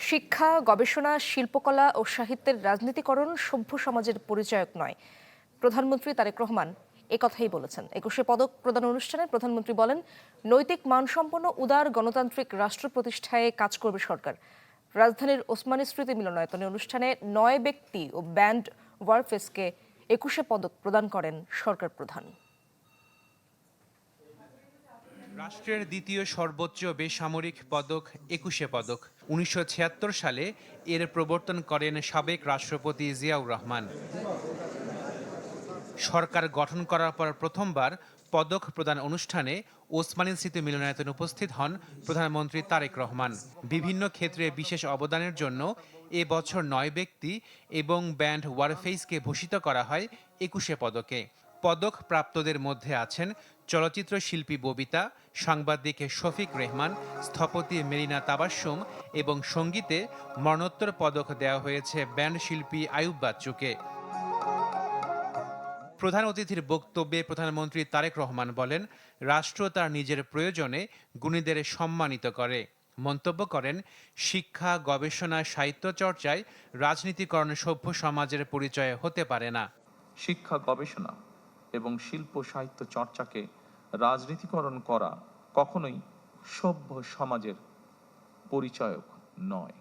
শিক্ষা, গবেষণা, শিল্পকলা ও সাহিত্যের রাজনীতিকরণ সভ্য সমাজের পরিচায়ক নয়। প্রধানমন্ত্রী তারেক রহমান একথাই বলেছেন। ২১শে পদক প্রদান অনুষ্ঠানে প্রধানমন্ত্রী বলেন, নৈতিক মানসম্পন্ন উদার গণতান্ত্রিক রাষ্ট্র প্রতিষ্ঠায় কাজ করবে সরকার। রাজধানীর ওসমানী স্মৃতি মিলনায়তনে অনুষ্ঠানে ৯ ব্যক্তি ও ব্যান্ড ওয়ারফেসকে ২১শে পদক প্রদান করেন সরকার প্রধান। রাষ্ট্রের দ্বিতীয় সর্বোচ্চ বেসামরিক পদক ২১শে পদক ১৯৭৬ সালে এর প্রবর্তন করেন সাবেক রাষ্ট্রপতি জিয়াউর রহমান। সরকার গঠন করার পর প্রথমবার পদক প্রদান অনুষ্ঠানে ওসমানী স্মৃতি মিলনায়তনে উপস্থিত হন প্রধানমন্ত্রী তারেক রহমান। বিভিন্ন ক্ষেত্রে বিশেষ অবদানের জন্য এ বছর ৯ ব্যক্তি এবং ব্যান্ড ওয়ারফেইসকে ভূষিত করা হয় ২১শে পদকে। পদক প্রাপ্তদের মধ্যে আছেন চলচ্চিত্র শিল্পী ববিতা, সাংবাদিক শফিক রেহমান, স্থপতি মেরিনা তাবাসসুম এবং সঙ্গীতে মরণোত্তর পদক দেওয়া হয়েছে ব্যান্ড শিল্পী আইয়ুব বাচ্চুকে। প্রধান অতিথির বক্তব্যে প্রধানমন্ত্রী তারেক রহমান বলেন, রাষ্ট্র তার নিজের প্রয়োজনে গুণীদের সম্মানিত করে। মন্তব্য করেন, শিক্ষা, গবেষণা, সাহিত্য চর্চায় রাজনীতিকরণ সভ্য সমাজের পরিচয় হতে পারে না। শিক্ষা, গবেষণা এবং শিল্প সাহিত্য চর্চাকে রাজনীতিকরণ করা কখনোই সভ্য সমাজের পরিচায়ক নয়।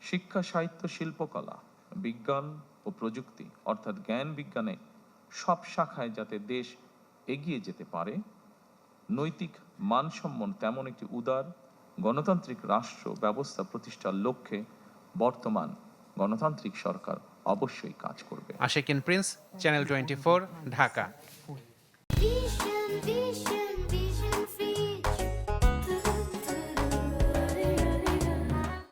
শিক্ষা, সাহিত্য, শিল্পকলা, বিজ্ঞান ও প্রযুক্তি অর্থাৎ জ্ঞান বিজ্ঞানে সব শাখায় যাতে দেশ এগিয়ে যেতে পারে, নৈতিক মানসম্পন্ন তেমন একটি উদার গণতান্ত্রিক রাষ্ট্র ব্যবস্থা প্রতিষ্ঠার লক্ষ্যে বর্তমান গণতান্ত্রিক সরকার অবশ্যই কাজ করবে। Ashikin Prince, channel 24, Dhaka.